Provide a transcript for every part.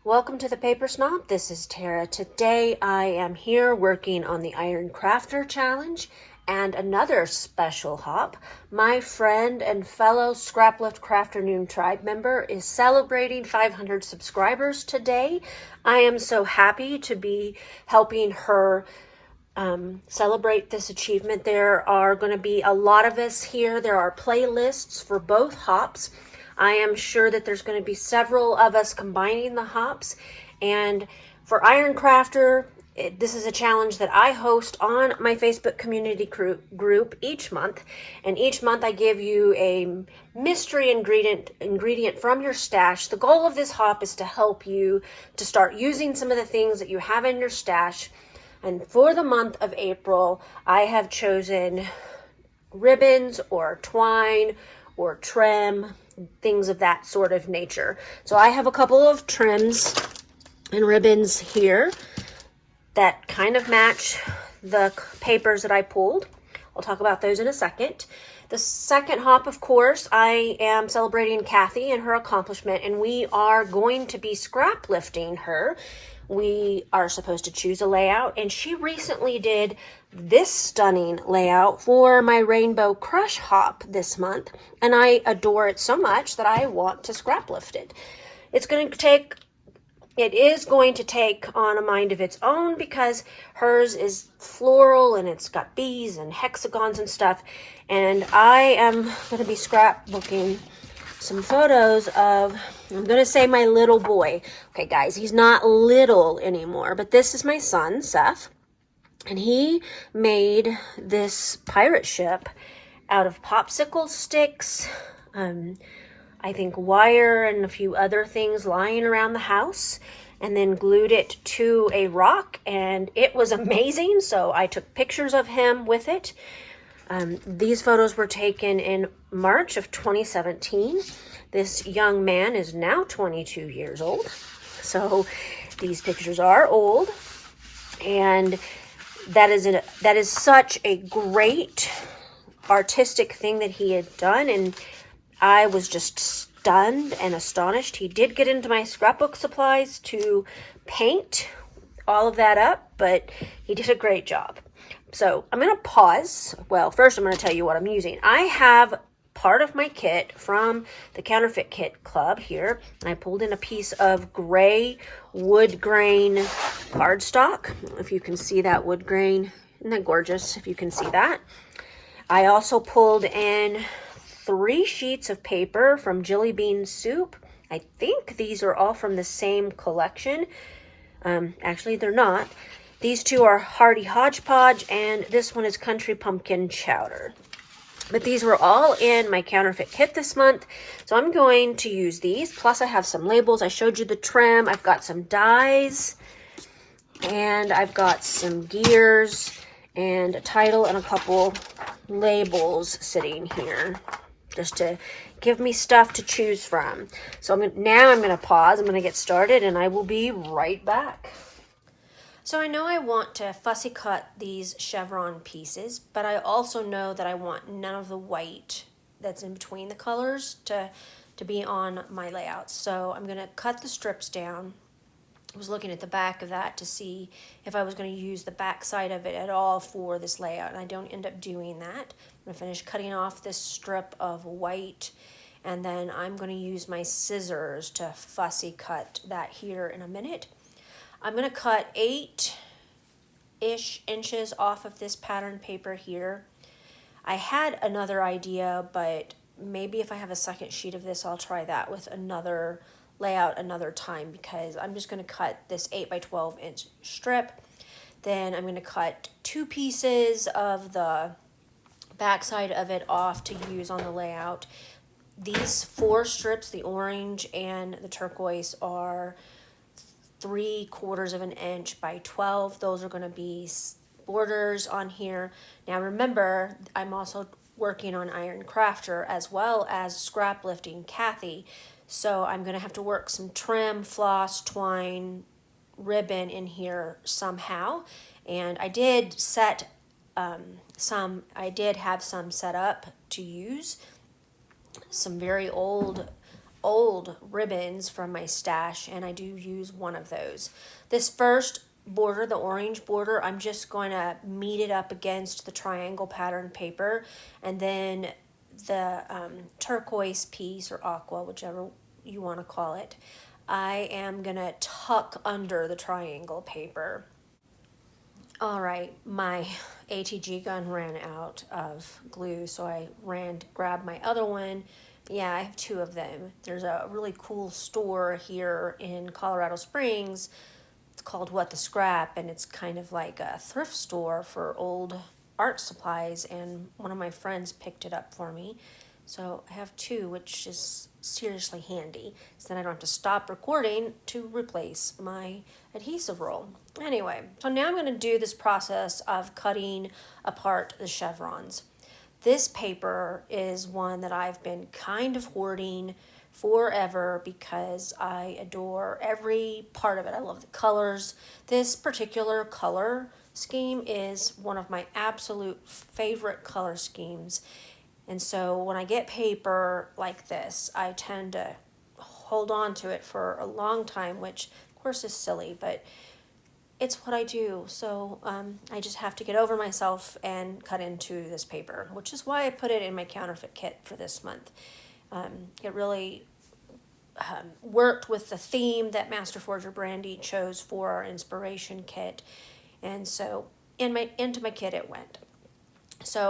Welcome to the Paper Snob. This is Tara. Today I am here working on the Iron Crafter Challenge and another special hop. My friend and fellow Scraplift Crafternoon Tribe member is celebrating 500 subscribers today. I am so happy to be helping her celebrate this achievement. There are going to be a lot of us here. There are playlists for both hops. I am sure that there's going to be several of us combining the hops. And for Iron Crafter, this is a challenge that I host on my Facebook community group each month. And each month I give you a mystery ingredient from your stash. The goal of this hop is to help you to start using some of the things that you have in your stash. And for the month of April, I have chosen ribbons or twine or trim, things of that sort of nature. So I have a couple of trims and ribbons here that kind of match the papers that I pulled. I'll talk about those in a second. The second hop, of course, I am celebrating Kathy and her accomplishment, and we are going to be scrap lifting her. We are supposed to choose a layout, and she recently did this stunning layout for my Rainbow Crush hop this month, and I adore it so much that I want to scrap lift it. It is going to take on a mind of its own because hers is floral and it's got bees and hexagons and stuff, and I am going to be scrapbooking some photos of, I'm going to say, my little boy. Okay, guys, he's not little anymore, but this is my son, Seth, and he made this pirate ship out of popsicle sticks, I think wire and a few other things lying around the house, and then glued it to a rock, and it was amazing. So I took pictures of him with it. These photos were taken in March of 2017. This young man is now 22 years old. So these pictures are old, and that is such a great artistic thing that he had done, and I was just stunned and astonished. He did get into my scrapbook supplies to paint all of that up, but he did a great job. So I'm going to pause. Well, first I'm going to tell you what I'm using. I have part of my kit from the Counterfeit Kit Club here, and I pulled in a piece of gray wood grain cardstock. If you can see that wood grain, isn't that gorgeous? If you can see that. I also pulled in 3 sheets of paper from Jelly Bean Soup. I think these are all from the same collection. Actually, they're not. These two are Hearty Hodgepodge, and this one is Country Pumpkin Chowder. But these were all in my counterfeit kit this month, so I'm going to use these. Plus, I have some labels. I showed you the trim. I've got some dies, and I've got some gears, and a title, and a couple labels sitting here, just to give me stuff to choose from. So now I'm going to pause. I'm going to get started, and I will be right back. So I know I want to fussy cut these chevron pieces, but I also know that I want none of the white that's in between the colors to be on my layouts. So I'm going to cut the strips down. I was looking at the back of that to see if I was going to use the back side of it at all for this layout, and I don't end up doing that. I'm going to finish cutting off this strip of white, and then I'm going to use my scissors to fussy cut that here in a minute. I'm going to cut 8-ish inches off of this pattern paper here. I had another idea, but maybe if I have a second sheet of this, I'll try that with another layout another time, because I'm just going to cut this 8 by 12 inch strip. Then I'm going to cut 2 pieces of the backside of it off to use on the layout. These 4 strips, the orange and the turquoise, are 3/4 of an inch by 12. Those are going to be borders on here. Now remember, I'm also working on Iron Crafter as well as scrap lifting Kathy. So I'm going to have to work some trim, floss, twine, ribbon in here somehow. And I did have some set up to use. Some very old old ribbons from my stash, and I do use one of those. This first border, the orange border, I'm just going to meet it up against the triangle pattern paper, and then the turquoise piece or aqua, whichever you want to call it, I am going to tuck under the triangle paper. All right, my ATG gun ran out of glue, so I ran to grab my other one. Yeah, I have two of them. There's a really cool store here in Colorado Springs. It's called What the Scrap, and it's kind of like a thrift store for old art supplies, and one of my friends picked it up for me. So I have two, which is seriously handy. So then I don't have to stop recording to replace my adhesive roll. Anyway, so now I'm going to do this process of cutting apart the chevrons. This paper is one that I've been kind of hoarding forever because I adore every part of it. I love the colors. This particular color scheme is one of my absolute favorite color schemes. And so when I get paper like this, I tend to hold on to it for a long time, which of course is silly, but it's what I do. So I just have to get over myself and cut into this paper, which is why I put it in my counterfeit kit for this month. It really worked with the theme that Master Forger Brandy chose for our inspiration kit. And so into my kit it went. So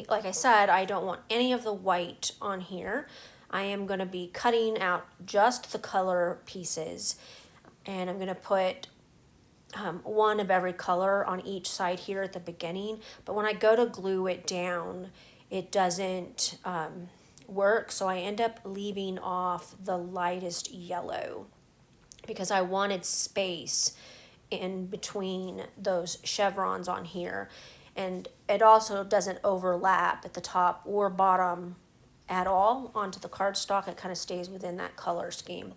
like I said, I don't want any of the white on here. I am going to be cutting out just the color pieces, and I'm going to put one of every color on each side here at the beginning. But when I go to glue it down, it doesn't work, so I end up leaving off the lightest yellow because I wanted space in between those chevrons on here. And it also doesn't overlap at the top or bottom at all onto the cardstock. It kind of stays within that color scheme.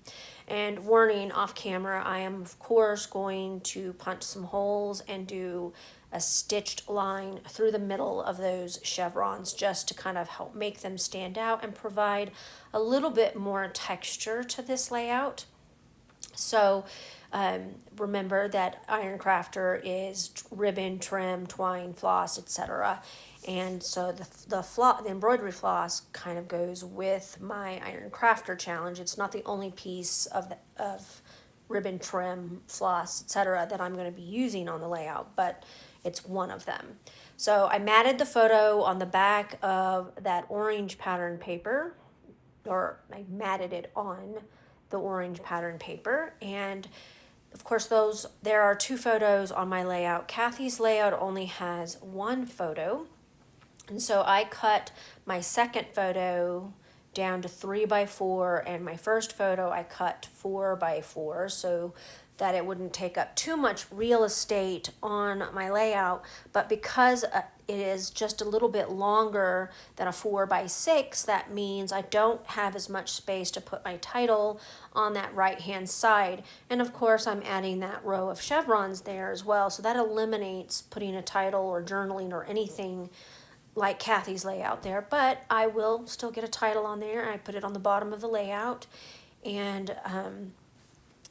And warning, off camera, I am of course going to punch some holes and do a stitched line through the middle of those chevrons just to kind of help make them stand out and provide a little bit more texture to this layout. So remember that Iron Crafter is ribbon, trim, twine, floss, etc. And so the embroidery floss kind of goes with my Iron Crafter challenge. It's not the only piece of ribbon, trim, floss, etc. that I'm going to be using on the layout, but it's one of them. So I matted the photo on the back of that orange pattern paper, or I matted it on the orange pattern paper, and of course there are two photos on my layout. Kathy's layout only has one photo, and so I cut my second photo down to 3x4, and my first photo I cut 4x4 so that it wouldn't take up too much real estate on my layout. But because it is just a little bit longer than a 4x6, that means I don't have as much space to put my title on that right hand side. And of course I'm adding that row of chevrons there as well, so that eliminates putting a title or journaling or anything like Kathy's layout there. But I will still get a title on there, and I put it on the bottom of the layout, and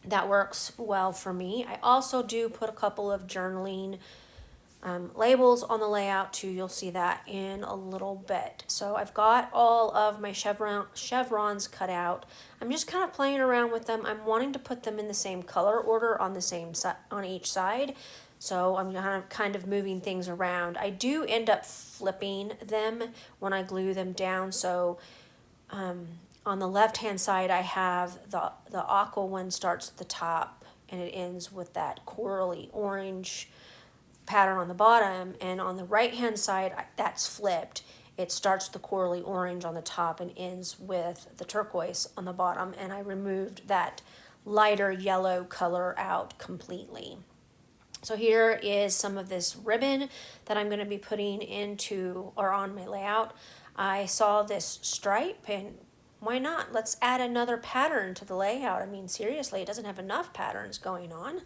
that works well for me. I also do put a couple of journaling labels on the layout too. You'll see that in a little bit. So I've got all of my chevrons cut out. I'm just kind of playing around with them. I'm wanting to put them in the same color order on the same on each side. So I'm kind of moving things around. I do end up flipping them when I glue them down. So on the left hand side I have the aqua one starts at the top and it ends with that corally orange pattern on the bottom, and on the right hand side that's flipped. It starts with the corally orange on the top and ends with the turquoise on the bottom, and I removed that lighter yellow color out completely. So here is some of this ribbon that I'm going to be putting into or on my layout. I saw this stripe, and why not? Let's add another pattern to the layout. I mean, seriously, it doesn't have enough patterns going on.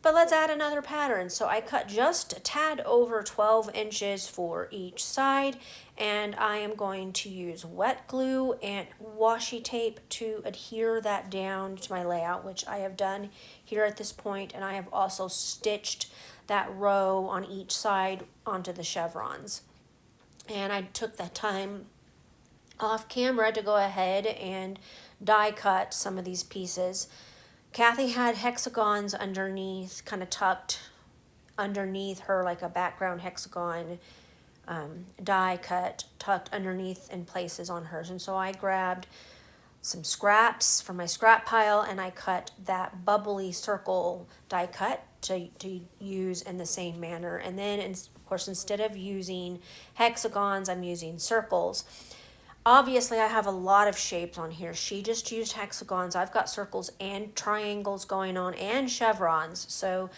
But let's add another pattern. So I cut just a tad over 12 inches for each side, and I am going to use wet glue and washi tape to adhere that down to my layout, which I have done here at this point, and I have also stitched that row on each side onto the chevrons. And I took that time off camera to go ahead and die cut some of these pieces. Kathy had hexagons underneath, kind of tucked underneath her, like a background hexagon die cut tucked underneath in places on hers. And so I grabbed some scraps from my scrap pile and I cut that bubbly circle die cut to use in the same manner. And then, of course, instead of using hexagons, I'm using circles. Obviously, I have a lot of shapes on here. She just used hexagons. I've got circles and triangles going on and chevrons. So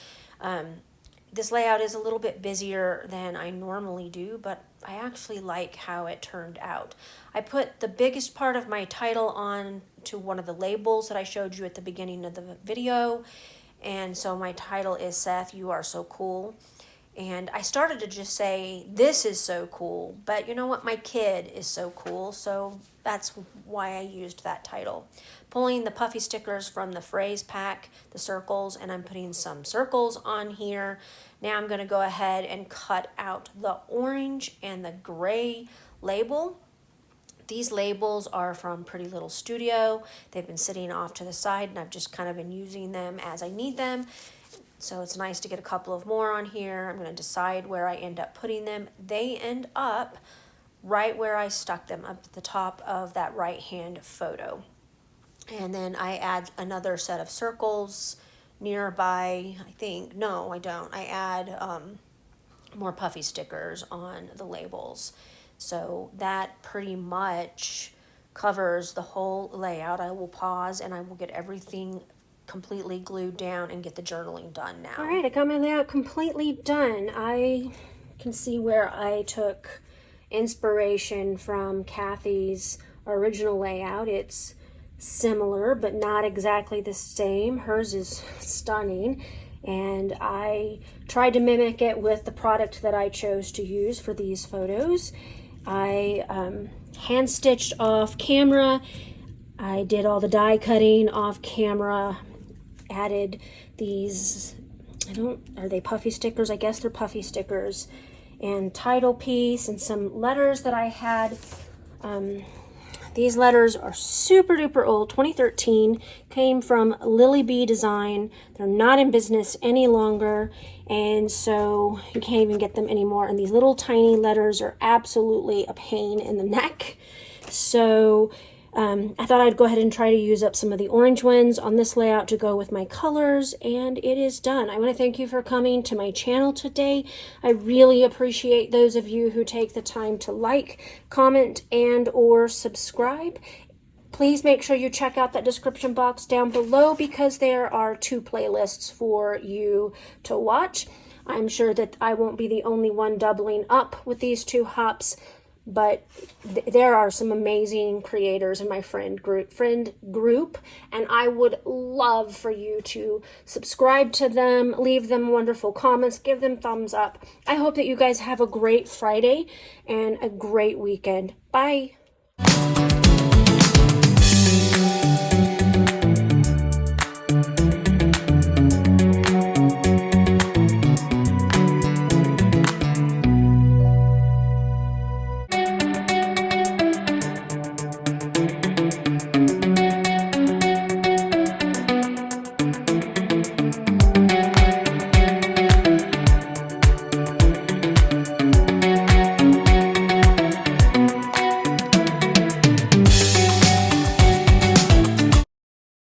this layout is a little bit busier than I normally do, but I actually like how it turned out. I put the biggest part of my title on to one of the labels that I showed you at the beginning of the video. And so my title is Seth, You Are So Cool. And I started to just say, this is so cool, but you know what, my kid is so cool, so that's why I used that title. Pulling the puffy stickers from the phrase pack, the circles, and I'm putting some circles on here. Now I'm going to go ahead and cut out the orange and the gray label. These labels are from Pretty Little Studio. They've been sitting off to the side, and I've just kind of been using them as I need them. So it's nice to get a couple of more on here. I'm going to decide where I end up putting them. They end up right where I stuck them, up at the top of that right hand photo. And then I add another set of circles nearby. I think, no, I don't. I add more puffy stickers on the labels. So that pretty much covers the whole layout. I will pause and I will get everything completely glued down and get the journaling done now. All right, I got my layout completely done. I can see where I took inspiration from Kathy's original layout. It's similar, but not exactly the same. Hers is stunning, and I tried to mimic it with the product that I chose to use for these photos. I hand stitched off camera. I did all the die cutting off camera. Added these, are they puffy stickers? I guess they're puffy stickers, and title piece and some letters that I had. These letters are super duper old, 2013, came from Lily Bee Design. They're not in business any longer, and so you can't even get them anymore. And these little tiny letters are absolutely a pain in the neck. So I thought I'd go ahead and try to use up some of the orange ones on this layout to go with my colors, and it is done. I want to thank you for coming to my channel today. I really appreciate those of you who take the time to like, comment, and or subscribe. Please make sure you check out that description box down below because there are 2 playlists for you to watch. I'm sure that I won't be the only one doubling up with these 2 hops, but there are some amazing creators in my friend group, and I would love for you to subscribe to them, leave them wonderful comments, give them thumbs up. I hope that you guys have a great Friday and a great weekend. Bye.